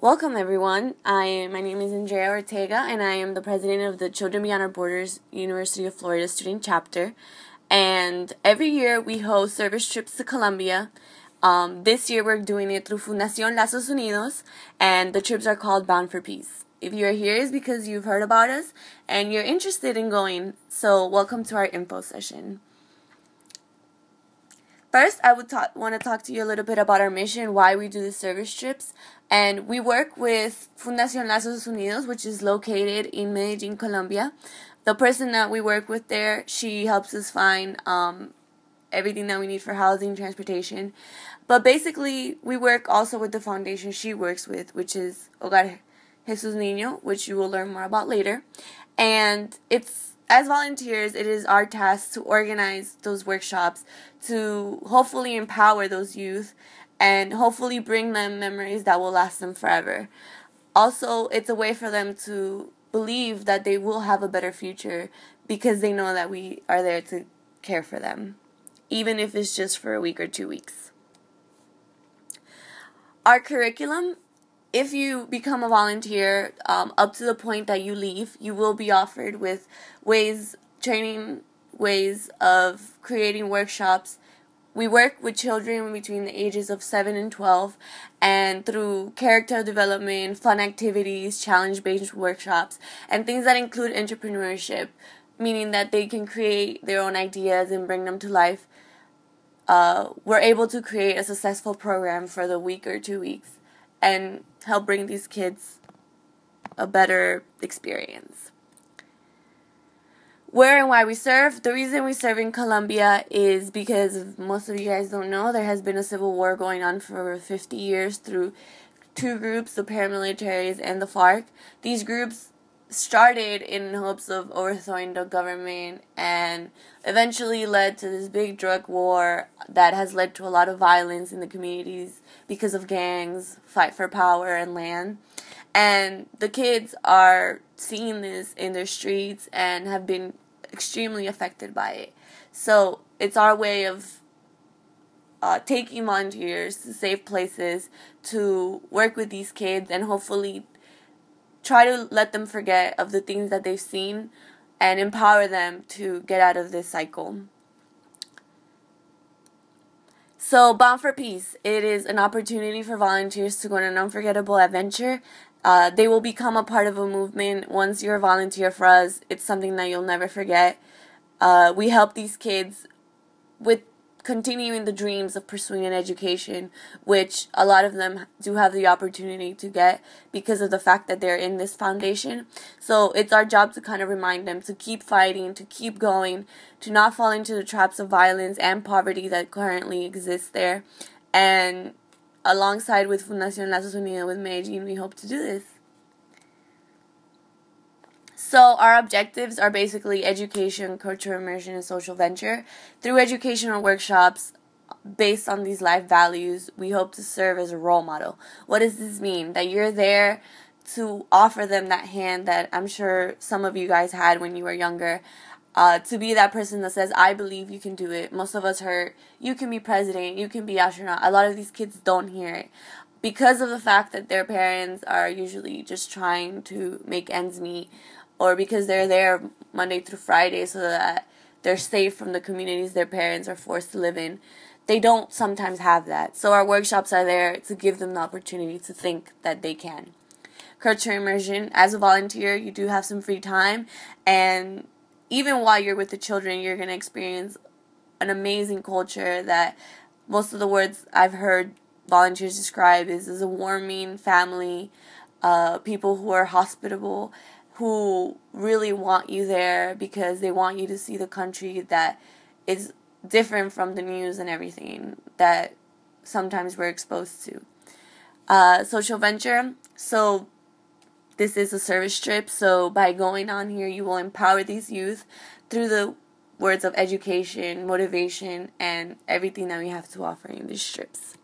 Welcome, everyone. My name is Andrea Ortega, and I am the president of the Children Beyond Our Borders University of Florida Student Chapter. And every year we host service trips to Colombia. This year we're doing it through Fundación Lazos Unidos, and the trips are called Bound for Peace. If you're here, it's because you've heard about us and you're interested in going. So welcome to our info session. First, I would want to talk to you a little bit about our mission, why we do the service trips. And we work with Fundación Lazos Unidos, which is located in Medellin, Colombia. The person that we work with there, she helps us find everything that we need for housing, transportation. But basically, we work also with the foundation she works with, which is Hogar Jesús Niño, which you will learn more about later. And as volunteers, it is our task to organize those workshops to hopefully empower those youth and hopefully bring them memories that will last them forever. Also, it's a way for them to believe that they will have a better future because they know that we are there to care for them, even if it's just for a week or 2 weeks. Our curriculum, if you become a volunteer up to the point that you leave, you will be offered with training ways of creating workshops. We work with children between the ages of 7 and 12, and through character development, fun activities, challenge-based workshops, and things that include entrepreneurship, meaning that they can create their own ideas and bring them to life. We're able to create a successful program for the week or 2 weeks and help bring these kids a better experience. Where and why we serve. The reason we serve in Colombia is because, most of you guys don't know, there has been a civil war going on for over 50 years through two groups, the paramilitaries and the FARC. These groups started in hopes of overthrowing the government and eventually led to this big drug war that has led to a lot of violence in the communities because of gangs, fight for power and land. And the kids are seeing this in their streets and have been extremely affected by it. So it's our way of taking volunteers to safe places to work with these kids and hopefully try to let them forget of the things that they've seen and empower them to get out of this cycle. So, Bound for Peace, it is an opportunity for volunteers to go on an unforgettable adventure. They will become a part of a movement. Once you're a volunteer for us, it's something that you'll never forget. We help these kids with continuing the dreams of pursuing an education, which a lot of them do have the opportunity to get because of the fact that they're in this foundation. So it's our job to kind of remind them to keep fighting, to keep going, to not fall into the traps of violence and poverty that currently exists there. And alongside with Fundación Lazos Unidos with Medellin, we hope to do this. So our objectives are basically education, cultural immersion, and social venture. Through educational workshops based on these life values, we hope to serve as a role model. What does this mean? That you're there to offer them that hand that I'm sure some of you guys had when you were younger. To be that person that says, I believe you can do it. Most of us heard, you can be president, you can be astronaut. A lot of these kids don't hear it because of the fact that their parents are usually just trying to make ends meet, or because they're there Monday through Friday so that they're safe from the communities their parents are forced to live in. They don't sometimes have that. So our workshops are there to give them the opportunity to think that they can. Cultural immersion. As a volunteer, you do have some free time, and even while you're with the children, you're going to experience an amazing culture that most of the words I've heard volunteers describe is a warming family, people who are hospitable, who really want you there because they want you to see the country that is different from the news and everything that sometimes we're exposed to. Social venture. So this is a service trip. So by going on here, you will empower these youth through the words of education, motivation, and everything that we have to offer in these trips.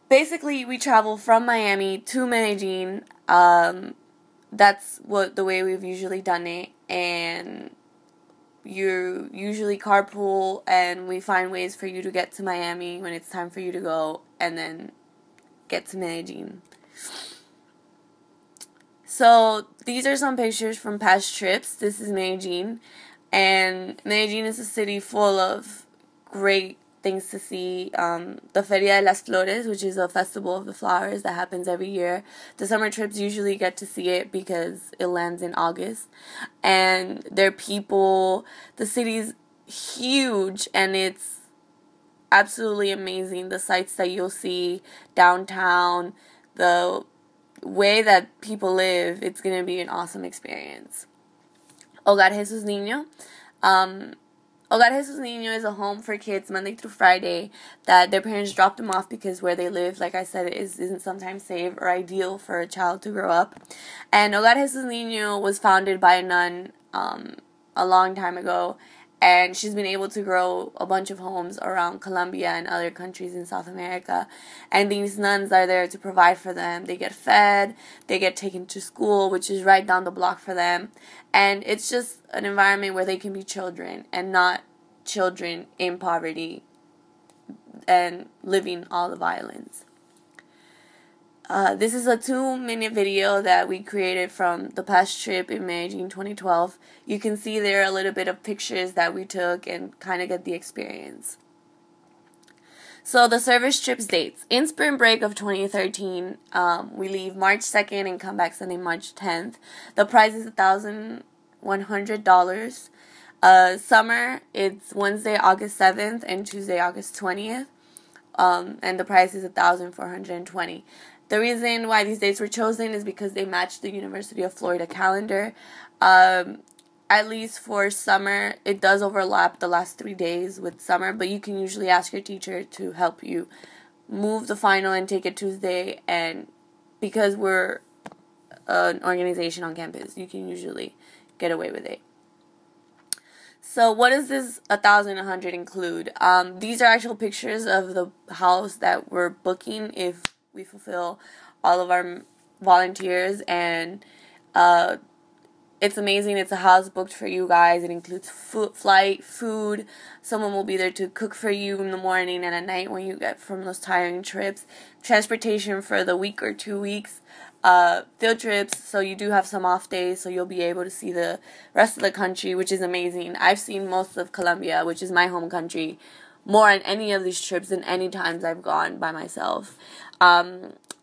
Basically, we travel from Miami to Medellin. That's the way we've usually done it, and you usually carpool, and we find ways for you to get to Miami when it's time for you to go, and then get to Medellin. So these are some pictures from past trips. This is Medellin, and Medellin is a city full of great things to see. The Feria de las Flores, which is a festival of the flowers that happens every year. The summer trips usually get to see it because it lands in August. And there are people, the city's huge, and it's absolutely amazing. The sights that you'll see downtown, the way that people live, it's going to be an awesome experience. Hogar Jesus Niño. Hogar Jesus Niño is a home for kids Monday through Friday that their parents drop them off because where they live, like I said, isn't sometimes safe or ideal for a child to grow up. And Hogar Jesus Niño was founded by a nun a long time ago, and she's been able to grow a bunch of homes around Colombia and other countries in South America. And these nuns are there to provide for them. They get fed, they get taken to school, which is right down the block for them. And it's just an environment where they can be children and not children in poverty and living all the violence. This is a 2-minute video that we created from the past trip in Medellin 2012. You can see there a little bit of pictures that we took and kind of get the experience. So the service trips dates. In spring break of 2013, we leave March 2nd and come back Sunday, March 10th. The price is $1,100. Summer, it's Wednesday, August 7th and Tuesday, August 20th. And the price is $1,420. The reason why these dates were chosen is because they match the University of Florida calendar. At least for summer, it does overlap the last 3 days with summer, but you can usually ask your teacher to help you move the final and take it Tuesday. And because we're an organization on campus, you can usually get away with it. So what does this $1,100 include? These are actual pictures of the house that we're booking if we fulfill all of our volunteers, and it's amazing. It's a house booked for you guys. It includes flight, food. Someone will be there to cook for you in the morning and at night when you get from those tiring trips. Transportation for the week or 2 weeks. Field trips, so you do have some off days, so you'll be able to see the rest of the country, which is amazing. I've seen most of Colombia, which is my home country, more on any of these trips than any times I've gone by myself.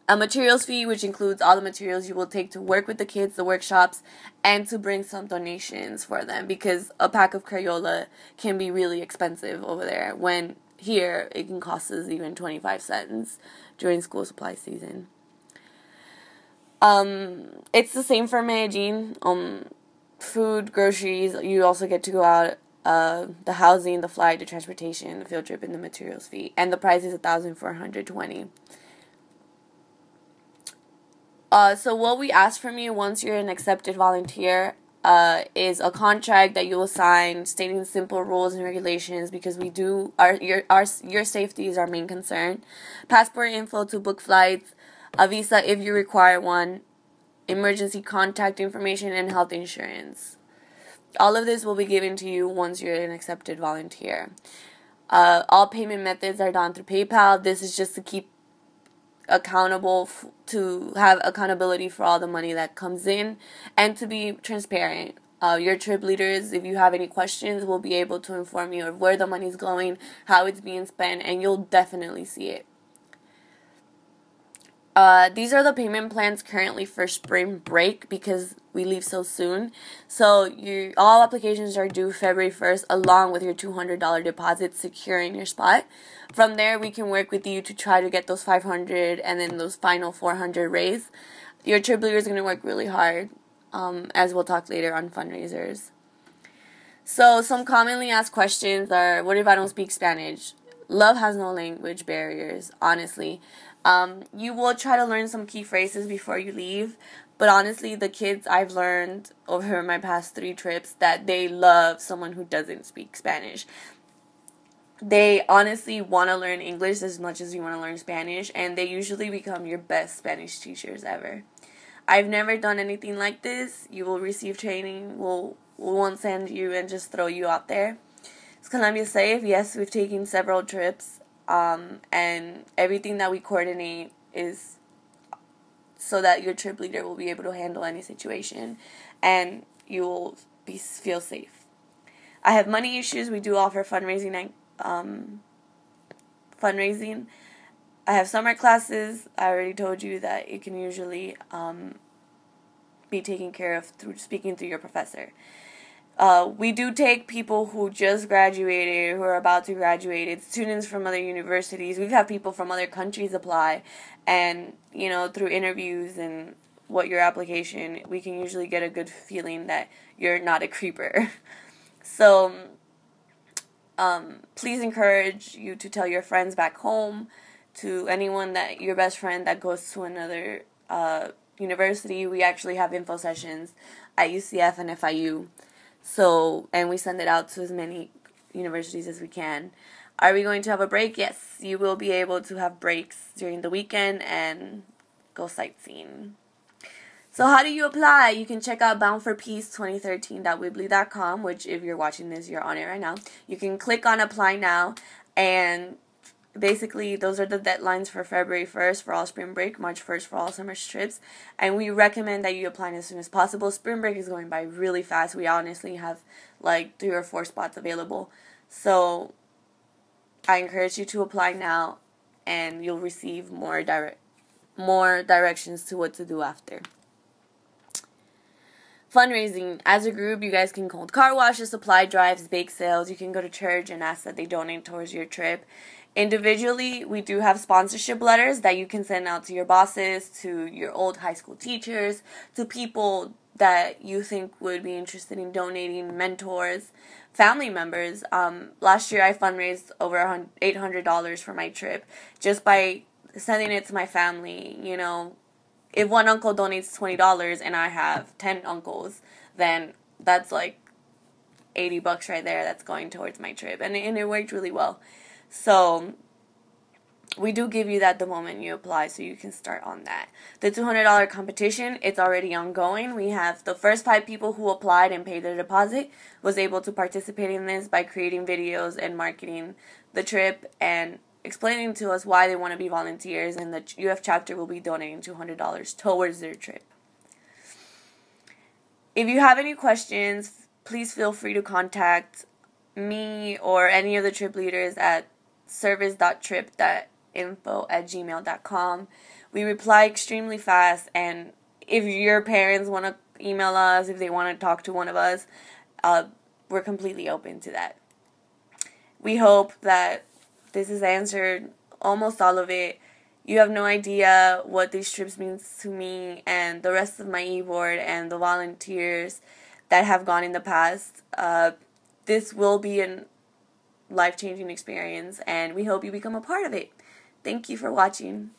A materials fee, which includes all the materials you will take to work with the kids, the workshops, and to bring some donations for them, because a pack of Crayola can be really expensive over there, when here it can cost us even 25 cents during school supply season. It's the same for Medellin. Food, groceries, you also get to go out. The housing, the flight, the transportation, the field trip, and the materials fee. And the price is $1,420. So what we ask from you once you're an accepted volunteer is a contract that you will sign stating simple rules and regulations, because we do your safety is our main concern. Passport info to book flights, a visa if you require one, emergency contact information, and health insurance. All of this will be given to you once you're an accepted volunteer. All payment methods are done through PayPal. This is just to keep accountable, to have accountability for all the money that comes in, and to be transparent. Your trip leaders, if you have any questions, will be able to inform you of where the money's going, how it's being spent, and you'll definitely see it. These are the payment plans currently for spring break because we leave so soon. So all applications are due February 1st along with your $200 deposit securing your spot. From there, we can work with you to try to get those $500 and then those final $400 raised. Your trip leader is going to work really hard, as we'll talk later on fundraisers. So some commonly asked questions are, what if I don't speak Spanish? Love has no language barriers, honestly. You will try to learn some key phrases before you leave, but honestly, the kids I've learned over my past 3 trips that they love someone who doesn't speak Spanish. They honestly want to learn English as much as you want to learn Spanish, and they usually become your best Spanish teachers ever. I've never done anything like this. You will receive training. We won't send you and just throw you out there. Is Colombia safe? Yes, we've taken several trips. And everything that we coordinate is so that your trip leader will be able to handle any situation and you will feel safe. I have money issues. We do offer fundraising. I have summer classes. I already told you that it can usually be taken care of through speaking through your professor. We do take people who just graduated, who are about to graduate. It's students from other universities. We've had people from other countries apply, and through interviews and your application, we can usually get a good feeling that you're not a creeper. So, please encourage you to tell your friends back home, to anyone your best friend that goes to another university. We actually have info sessions at UCF and FIU. So, and we send it out to as many universities as we can. Are we going to have a break? Yes, you will be able to have breaks during the weekend and go sightseeing. So how do you apply? You can check out boundforpeace2013.weebly.com, which if you're watching this, you're on it right now. You can click on apply now, and basically those are the deadlines for February 1st for all spring break, March 1st for all summer trips, and we recommend that you apply as soon as possible. Spring break is going by really fast. We honestly have like 3 or 4 spots available. So I encourage you to apply now, and you'll receive more directions to what to do after. Fundraising. As a group, you guys can hold car washes, supply drives, bake sales. You can go to church and ask that they donate towards your trip. Individually, we do have sponsorship letters that you can send out to your bosses, to your old high school teachers, to people that you think would be interested in donating, mentors, family members. Last year, I fundraised over $800 for my trip just by sending it to my family. If one uncle donates $20 and I have 10 uncles, then that's like $80 right there that's going towards my trip. And it worked really well. So we do give you that the moment you apply, so you can start on that. The $200 competition, it's already ongoing. We have the first 5 people who applied and paid their deposit was able to participate in this by creating videos and marketing the trip and explaining to us why they want to be volunteers, and the UF chapter will be donating $200 towards their trip. If you have any questions, please feel free to contact me or any of the trip leaders at service.trip.info@gmail.com. We reply extremely fast, and if your parents want to email us, if they want to talk to one of us, we're completely open to that. We hope that this has answered almost all of it. You have no idea what these trips mean to me and the rest of my e-board and the volunteers that have gone in the past. This will be a life-changing experience, and we hope you become a part of it. Thank you for watching.